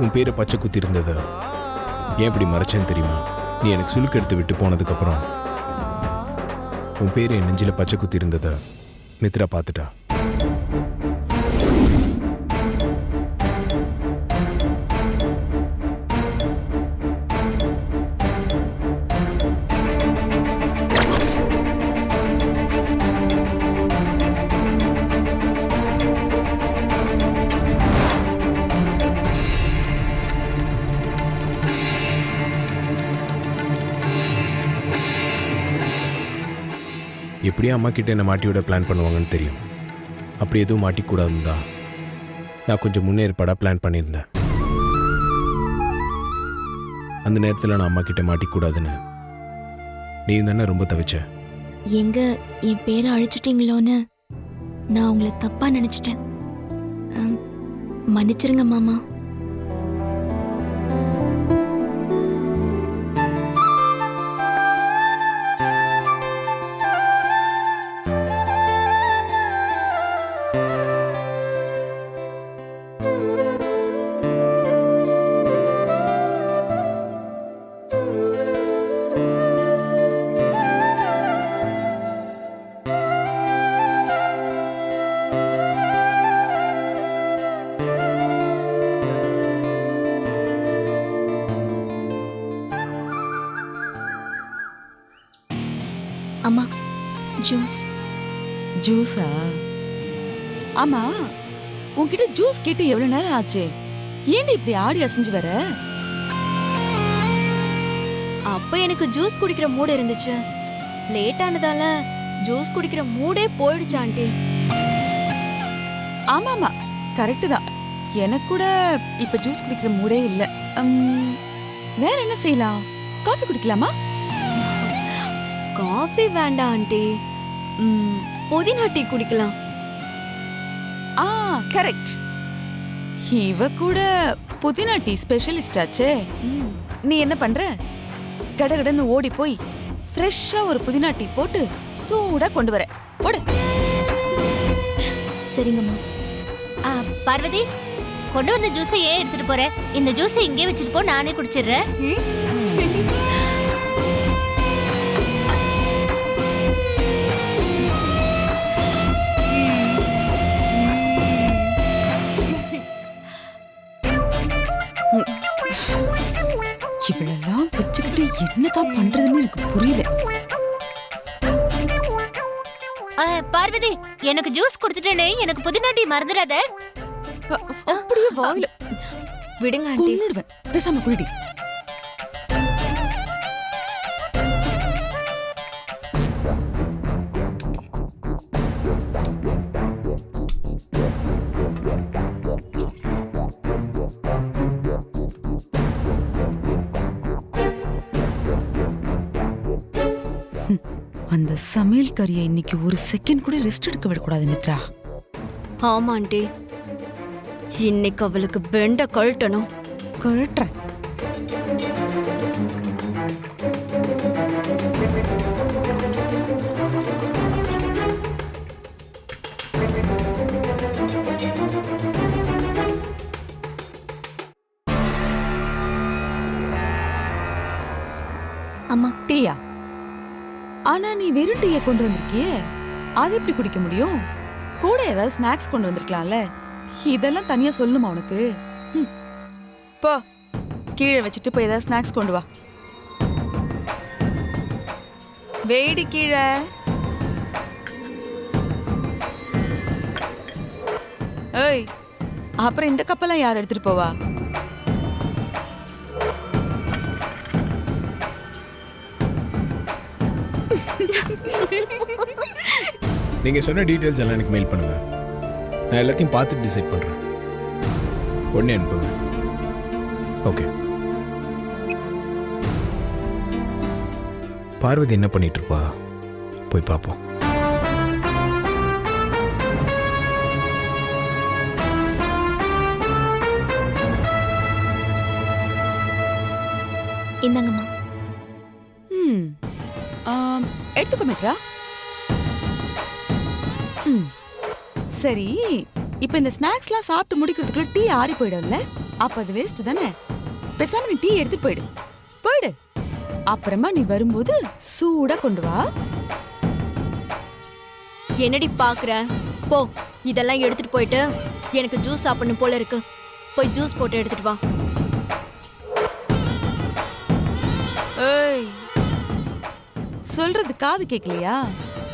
உன் பேரை பச்சை குத்தி இருந்தத ஏன் இப்படி மறைச்சேன்னு தெரியுமா? நீ எனக்கு சுலுக்கு எடுத்து விட்டு போனதுக்கப்புறம் உன் பேர் என் நெஞ்சில் பச்சை குத்தி இருந்தத மித்ரா பார்த்துட்டா. எப்படியும் அம்மா கிட்ட என்னை மாட்டி விட பிளான் பண்ணுவாங்கன்னு தெரியும். அப்படி எதுவும் மாட்டிக்கூடாதுன்னு தான் நான் கொஞ்சம் முன்னேற்பாடாக பிளான் பண்ணியிருந்தேன். அந்த நேரத்தில் நான் அம்மா கிட்ட மாட்டிக்கூடாதுன்னு நீ தானே ரொம்ப தவிச்ச. எங்க என் பேரை அழிச்சிட்டீங்களோன்னு நான் உங்களை தப்பா நினைச்சிட்டேன். மன்னிச்சிருங்க மாமா. அம்மா, ஜூஸ். ஜூஸா? ஆமா, உன்கிட்ட ஜூஸ் கேட்டு எவ்வளவு நேரம் ஆச்சு? ஏன் இப்படி ஆடி அசைஞ்சு வர? அப்ப எனக்கு ஜூஸ் குடிக்கிற மூடு இருந்துச்சு. லேட் ஆனதால ஜூஸ் குடிக்கிற மூடே போயிடுச்சு ஆண்டி. ஆமா ஆமா, கரெக்ட் தான். எனக்கு கூட இப்ப ஜூஸ் குடிக்கிற மூடே இல்ல. வேற என்ன செய்யலாம்? காஃபி குடிக்கலாமா? காஃபி வேண்டாம் ஆண்டி, புதினா டீ குடிக்கலாம். கரெக்ட். இவ கூட புதினா டீ ஸ்பெஷலிஸ்ட் ஆச்சே. நீ என்ன பண்ற? கடகடன்னு ஓடி போய் ஃப்ரெஷ்ஷா ஒரு புதினா டீ போட்டு சூடா கொண்டு வர. ஓடு. சரிங்கம்மா. பார்வதி, கொண்டு வந்த ஜூஸை ஏன் எடுத்துட்டு போற? இந்த ஜூஸை இங்கே வச்சுட்டு போ, நானே குடிச்சிடுறேன். இவளெல்லாம் வச்சுக்கிட்டு என்னதான் பண்றதுன்னு எனக்கு புரியல. பார்வதி, எனக்கு ஜூஸ் கொடுத்துட்டேனே, எனக்கு புதினா டீ மறந்துடாத. அப்படியே வாயில விடுங்க ஆண்டி. கொன்னுடுவேன். பேசாம குடிடி. அந்த சமையல் கறியை இன்னைக்கு ஒரு செகண்ட் கூட ரெஸ்ட் எடுக்க விடக்கூடாது மித்ரா. ஆமா ஆண்டி, இன்னைக்கு அவளுக்கு பெண்ட கழட்டணும். கழட்டுறேன். அம்மா, டீயா? ஆனா நீ வெறும் டீயை கொண்டு வந்திருக்கியே, அது எப்படி குடிக்க முடியும்? கூட ஏதாவது ஸ்நாக்ஸ் கொண்டு வந்திருக்கலாம்ல. இதெல்லாம் தனியா சொல்லணுமா உனக்கு? போ, கீழே வச்சுட்டு போய் ஏதாவது ஸ்நாக்ஸ் கொண்டு வா. வேடி கீழே. ஏய், அப்புறம் இந்த கப்பெல்லாம் யார் எடுத்துட்டு போவா? நீங்கள் சொன்ன டீட்டெயில்ஸ் எல்லாம் எனக்கு மெயில் பண்ணுங்க. நான் எல்லாத்தையும் பார்த்துட்டு டிசைட் பண்ணுறேன். உடனே அனுப்புங்க. ஓகே. பார்வதி என்ன பண்ணிட்டு இருப்பா? போய் பார்ப்போம். இந்தாங்கம்மா. எடுத்துக்கோ மித்ரா. சரி, இப்ப இந்த ஸ்நாக்ஸ்லாம் சாப்பிட்டு முடிக்கிறதுக்குள்ள டீ ஆறி போயிடும்ல? அப்ப அது வேஸ்ட் தானே. பேசாம நீ டீ எடுத்து போயிடு போயிடு. அப்புறமா நீ வரும்போது சூடா கொண்டு வா. என்னடி பாக்குற? போ, இதெல்லாம் எடுத்துட்டு போயிட்டு எனக்கு ஜூஸ் சாப்பிடணும் போல இருக்கு. போய் ஜூஸ் போட்டு எடுத்துட்டு வா. ஏய், சொல்றது காது கேட்கலையா?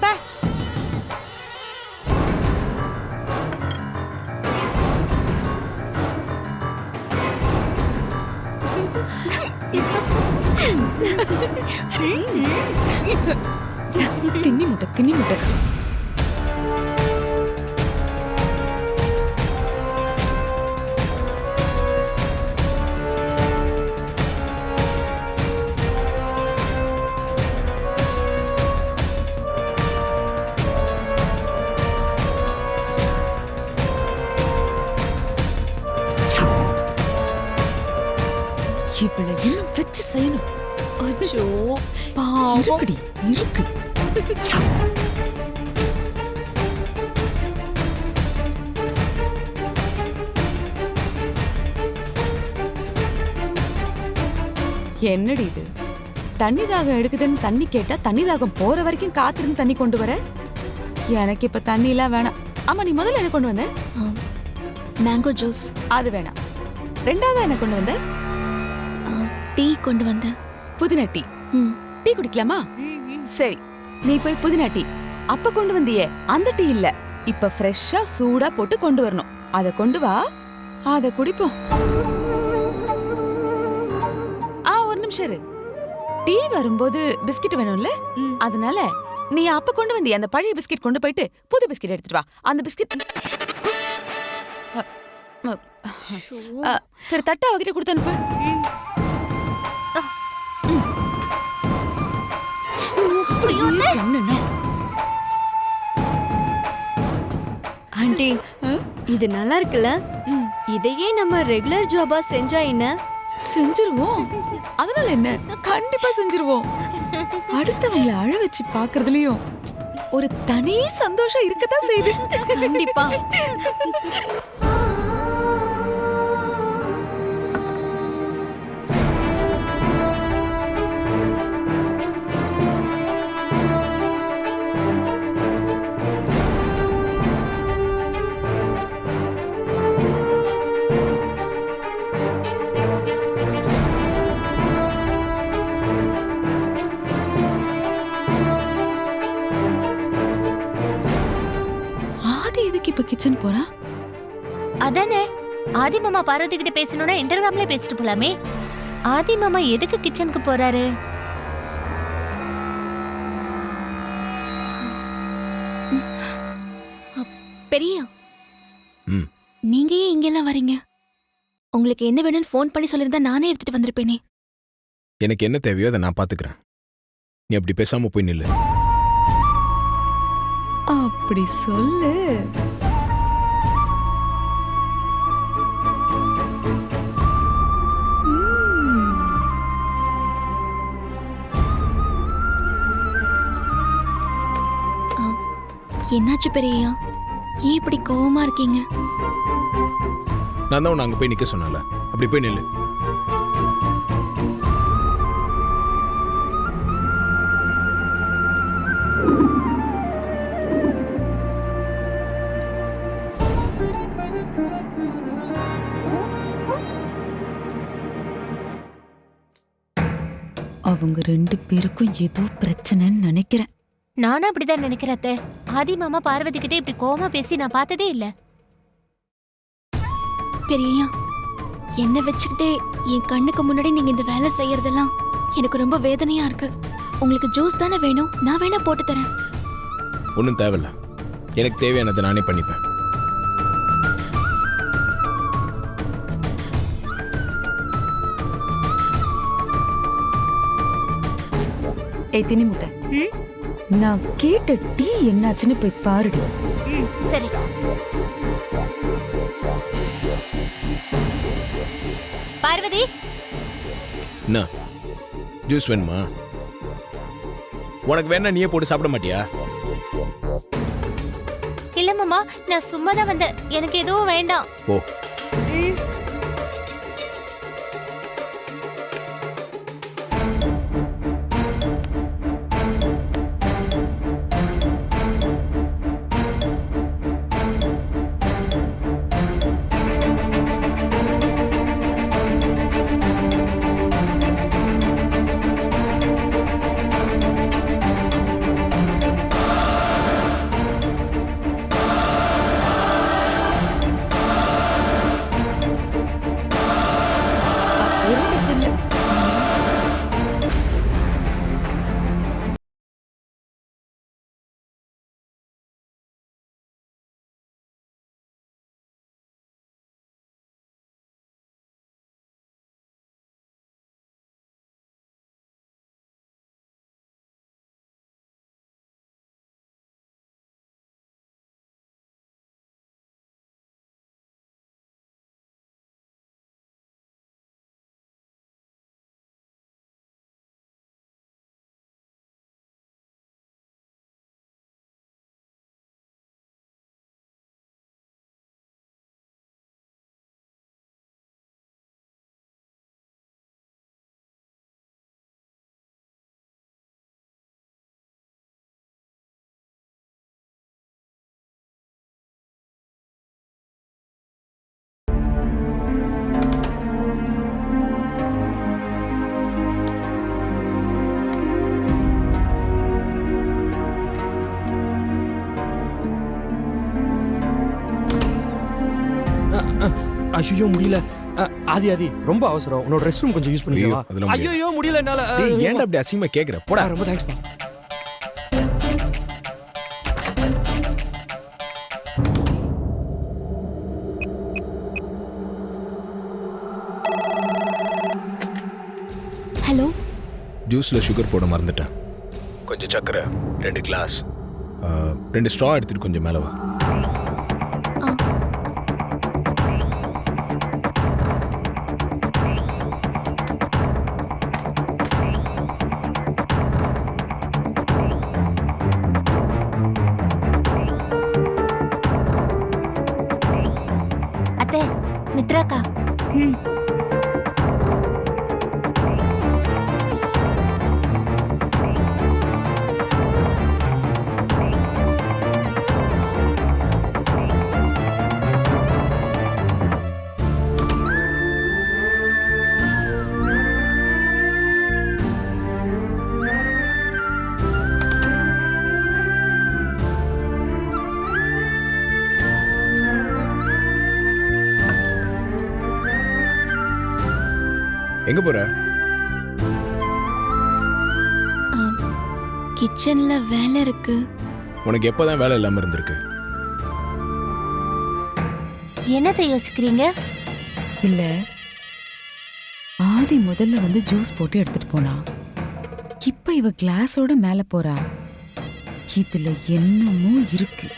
பே. தின்னி முட்டை தின்னி முட்டை. இவளை இன்னும் வச்சு செய்யணும். அச்சோ பாவம். இருக்குடி இருக்கு. என்னடி இது? தண்ணி தாகம் எடுக்குதுன்னு தண்ணி கேட்டா தண்ணி தாகம் போற வரைக்கும் காத்திருந்து தண்ணி கொண்டு வர. எனக்கு இப்ப தண்ணி எல்லாம் வேணாம். ஆமா, நீ முதல்ல என்ன கொண்டு வந்த? Mango juice. அது வேணாம். ரெண்டாவது என்ன கொண்டு வந்த? டீ கொண்டு வந்தேன். புதினா டீ. டீ குடிக்கலாமா? சரி, நீ போய் புதினா டீ. அப்ப கொண்டு வந்தியே அந்த டீ இல்ல, இப்ப ஃப்ரெஷ்ஷா சூடா போட்டு கொண்டு வரணும். அத கொண்டு வா, அத குடிப்போம். ஒரு நிமிஷம் இரு. டீ வரும்போது பிஸ்கட் வேணும்ல, அதனால நீ அப்ப கொண்டு வந்தியே அந்த பழைய பிஸ்கட் கொண்டு போயிட்டு புது பிஸ்கட் எடுத்துட்டு வா. அந்த பிஸ்கட் சரி, தட்டை அவகிட்ட கொடுத்து அனுப்பு. ஆண்டி, இது நல்லா இருக்குல்ல? இதையே நம்ம ரெகுலர் ஜாபா செஞ்சா என்ன? செஞ்சிருவோம். அதனால என்ன, கண்டிப்பா செஞ்சிருவோம். அடுத்தவங்களை அழ வச்சு பாக்குறதுலயும் ஒரு தனி சந்தோஷம் இருக்கத்தான் செய்யுது. கண்டிப்பா. இப்ப கிச்சன் போறா? அதானே, ஆதி மாமா பார்வதி கிட்ட பேசணும்னா இன்டர்காம்ல பேசிட்டு போலாமே. ஆதி மாமா எதுக்கு கிச்சனுக்கு போறாரு? பெரியா, நீங்க ஏன் இங்கெல்லாம் வரீங்க? உங்களுக்கு என்ன வேணும்னு ஃபோன் பண்ணி சொல்லிருந்தா நானே எடுத்துட்டு வந்திருப்பேனே. எனக்கு என்ன தேவையோ அதை நான் பாத்துக்கிறேன். நீ அப்படி பேசாம போய் நில்லு. அப்படி சொல்லு. என்னாச்சு பெரியா? ஏன் இப்படி கோவமா இருக்கீங்க? நான் தான் உன்னை அங்க போய் நிக்க சொன்னல, அப்படி போய் நில்லு. அவங்க ரெண்டு பேருக்கும் ஏதோ பிரச்சனைன்னு நினைக்கிறேன். நானும் அப்படிதான் நினைக்கிறேன் அத்தை. ஆதி மாமா பார்வதி கிட்ட இப்படி கோவமா பேசி நான் பார்த்ததே இல்ல. பெரியா, என்ன வச்சுக்கிட்டே என் கண்ணுக்கு முன்னாடி நீங்க இந்த வேலை செய்யறதெல்லாம் எனக்கு ரொம்ப வேதனையா இருக்கு. உங்களுக்கு ஜூஸ் தானே வேணும், நான் வேணா போட்டு தரேன். ஒன்றும் தேவையில்ல, எனக்கு தேவையானதை நானே பண்ணிப்பேன். ஏய் தினி முட்டை, நான் கேட்ட டீ என்னாச்சுன்னு போய் பாருடி. சரி. பார்வதி, என்ன ஜூஸ் வேணுமா? உனக்கு வேணா நீயே போட்டு சாப்பிட மாட்டியா? இல்ல மாமா, நான் சும்மா தான் வந்தேன். எனக்கு எதுவும் வேண்டாம். ஓ, ஐயோ முடியல. ஆதி ஆதி ரொம்ப அவசரம், உன்னோட ரெஸ்ட் ரூம் கொஞ்சம் யூஸ் ஐயோ, பண்ணிக்கவா? அதெல்லாம் முடியாது. ஐயோ முடியல என்னால. டேய், ஏன்டா அப்படி அசிங்கமா கேக்குற? போடா. ரொம்ப தேங்க்ஸ்ப்பா. ஹலோ. ஜூஸ்ல சுகர் போட மறந்துட்டேன். கொஞ்சம் சக்கரை, 2 கிளாஸ், 2 ஸ்ட்ரா எடுத்துட்டு கொஞ்சம் மேல வா. அத்தை, மித்ராக்கா. ம். எங்க போற? கிச்சன்ல வேலை இருக்கு. உனக்கு எப்பதான் வேலை இல்லாம இருந்திருக்கு? என்னத்தை யோசிக்கிறீங்க? இல்ல, ஆதி முதல்ல வந்து ஜூஸ் போட்டு எடுத்துட்டு போனா, இப்ப இவ கிளாஸோட மேல போறா. இதுல என்னமோ இருக்கு.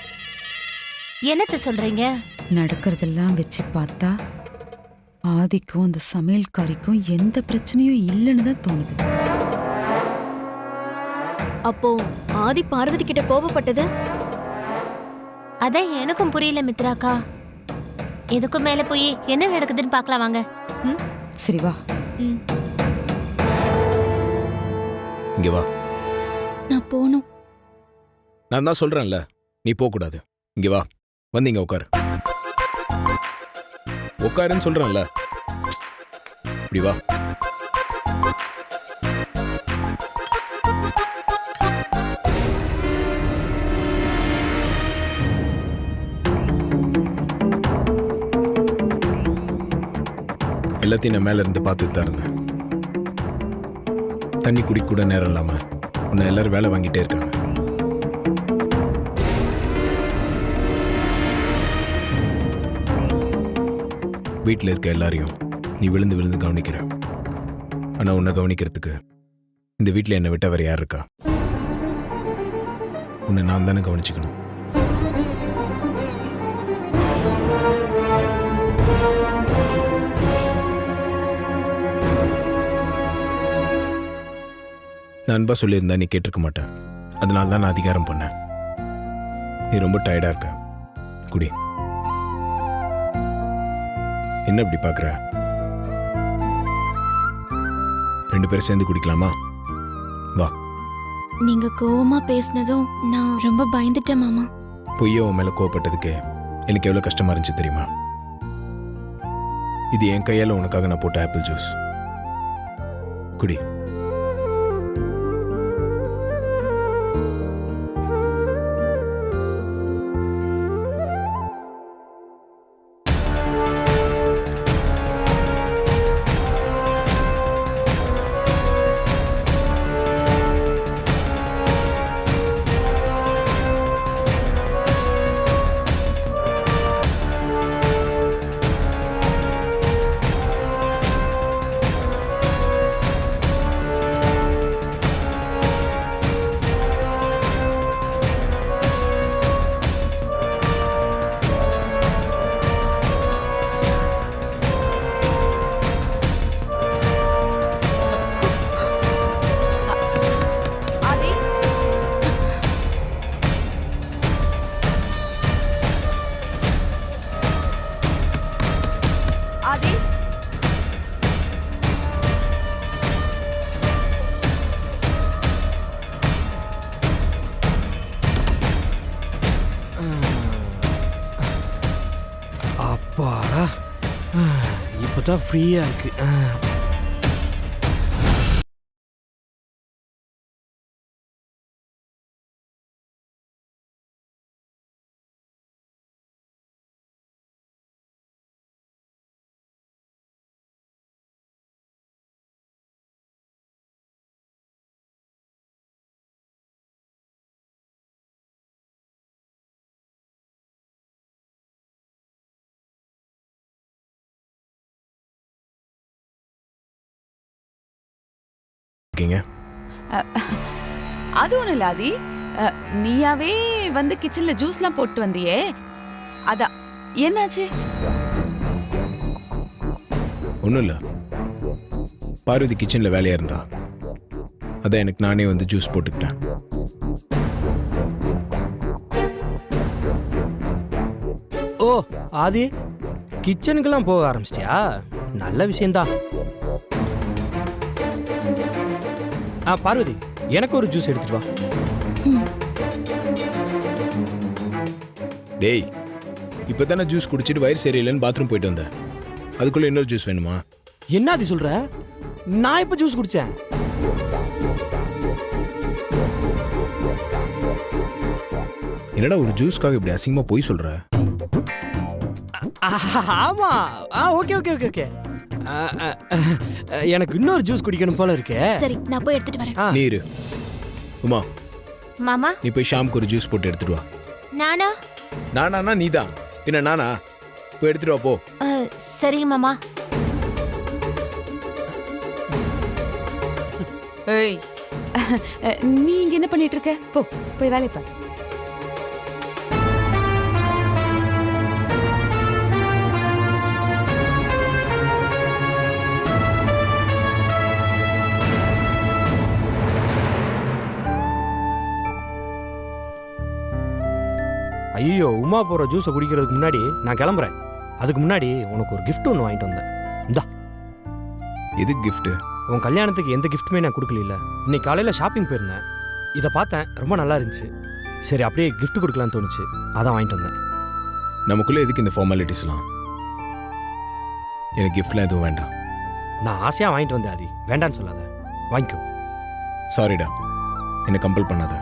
என்னத்தை சொல்றீங்க? நடக்கிறதெல்லாம் வச்சு பார்த்தா ஆதிக்கும் அந்த சமையல்காரிக்கும் எந்த பிரச்சனையும் இல்லைன்னு தான் தோணுது. அப்போ ஆதி பார்வதி கிட்ட கோவப்பட்டது? அதான் எனக்கும் புரியல மித்ராக்கா. எதுக்கும் மேல போய் என்ன நடக்குதுன்னு பார்க்கலாம் வாங்க. ம்? சரி வா. ம். இங்க வா. நான் போகணும். நான் தான் சொல்றேன்ல, நீ போக கூடாது. இங்க வா, வந்து இங்க உட்காரு. உட்காருன்னு சொல்றேன்ல, இப்படி வா. எல்லாத்தையும் நான் மேல இருந்து பார்த்துட்டு தான் இருந்தேன். தண்ணி குடிக்க கூட நேரம் இல்லாம உன்னை எல்லாரும் வேலை வாங்கிட்டே இருக்காங்க. வீட்டில் இருக்க எல்லாரையும் நீ விழுந்து விழுந்து கவனிக்கிற. ஆனா உன்னை கவனிக்கிறதுக்கு இந்த வீட்டில் என்னை விட்ட வேற யார் இருக்கா? உன்னை நான் தானே கவனிச்சுக்கணும். நான் அன்பா சொல்லியிருந்தா நீ கேட்டிருக்க மாட்டேன். அதனால தான் நான் அதிகாரம் பண்ணேன். நீ ரொம்ப டயர்டா இருக்க, குடி. என்ன இப்படி பார்க்குற? 2 பேரும் சேர்ந்து குடிக்கலாமா? வா. நீங்க கோவமா பேசினதும் நான் ரொம்ப பயந்துட்டேன் மாமா. பொய்யோ உன் மேல கோவப்பட்டதுக்கு எனக்கு எவ்வளவு கஷ்டமா இருந்துச்சு தெரியுமா? இது என் கையால உனக்காக நான் போட்ட ஆப்பிள் ஜூஸ். குடி. அப்பாடா, இப்பதான் ஃப்ரீயா இருக்கு. இருக்கீங்க? அது ஒண்ணும் இல்ல ஆதி. நீயாவே வந்து கிச்சன்ல ஜூஸ்லாம் போட்டு வந்தியே, அதான் என்னாச்சு? ஒன்றும் இல்லை, பார்வதி கிச்சனில் வேலையாக இருந்தா, அதான் எனக்கு நானே வந்து ஜூஸ் போட்டுக்கிட்டேன். ஓ ஆதி, கிச்சனுக்கெல்லாம் போக ஆரம்பிச்சிட்டியா? நல்ல விஷயம்தான். பார்வதி, எனக்கு ஒரு ஜூஸ் எடுத்துட்டு வா. டேய், இப்போ தானே ஜூஸ் குடிச்சிட்டு வயிறு சரியில்லைன்னு பாத்ரூம் போயிட்டு வந்தேன். அதுக்குள்ளே இன்னொரு ஜூஸ் வேணுமா? என்ன ஆதி சொல்ற? நான் இப்ப ஜூஸ் குடிச்சேன். என்னடா ஒரு ஜூஸ்க்காக இப்படி அசிங்கமாக போய் சொல்கிற? ஆமா. Okay okay okay okay. எனக்கு இன்னொரு ஜூஸ் குடிக்கணும் போல இருக்கே. சரி, நான் போய் எடுத்துட்டு வரேன். நீரு உமா, மாமா நீ போய் ஷாமுக்கு ஒரு ஜூஸ் போட்டு எடுத்துட்டு வா. நானா? நானா? நீ தான். பின்ன நானா? போய் எடுத்துட்டு வா போ. சரிங்க மாமா. ஏய், நீ இங்க என்ன பண்ணிட்டு இருக்க? போ, போய் வேலைய பாரு. ஐயோ, உமா போற ஜூஸை குடிக்கிறதுக்கு முன்னாடி நான் கிளம்புறேன். அதுக்கு முன்னாடி உனக்கு ஒரு gift ஒன்று வாங்கிட்டு வந்தேன். இந்தா. எதுக்கு கிஃப்ட்டு? உன் கல்யாணத்துக்கு எந்த கிஃப்ட்டுமே நான் கொடுக்கல. இன்னைக்கு காலையில் ஷாப்பிங் போயிருந்தேன். இதை பார்த்தேன், ரொம்ப நல்லா இருந்துச்சு. சரி, அப்படியே gift கொடுக்கலான்னு தோணுச்சு, அதான் வாங்கிட்டு வந்தேன். நமக்குள்ளே எதுக்கு இந்த ஃபார்மாலிட்டிஸ்லாம்? எனக்கு கிஃப்ட்லாம் எதுவும் வேண்டாம். நான் ஆசையாக வாங்கிட்டு வந்தேன் ஆதி, வேண்டான்னு சொல்லாத, வாங்கிக்கோ. சாரிடா, என்னை கம்பல் பண்ணாத.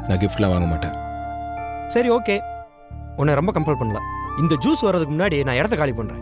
நான் கிஃப்ட்லாம் வாங்க மாட்டேன். சரி ஓகே, உன்னை ரொம்ப கம்பல் பண்ணல. இந்த ஜூஸ் வர்றதுக்கு முன்னாடி நான் இடத்த காலி பண்ணுறேன்.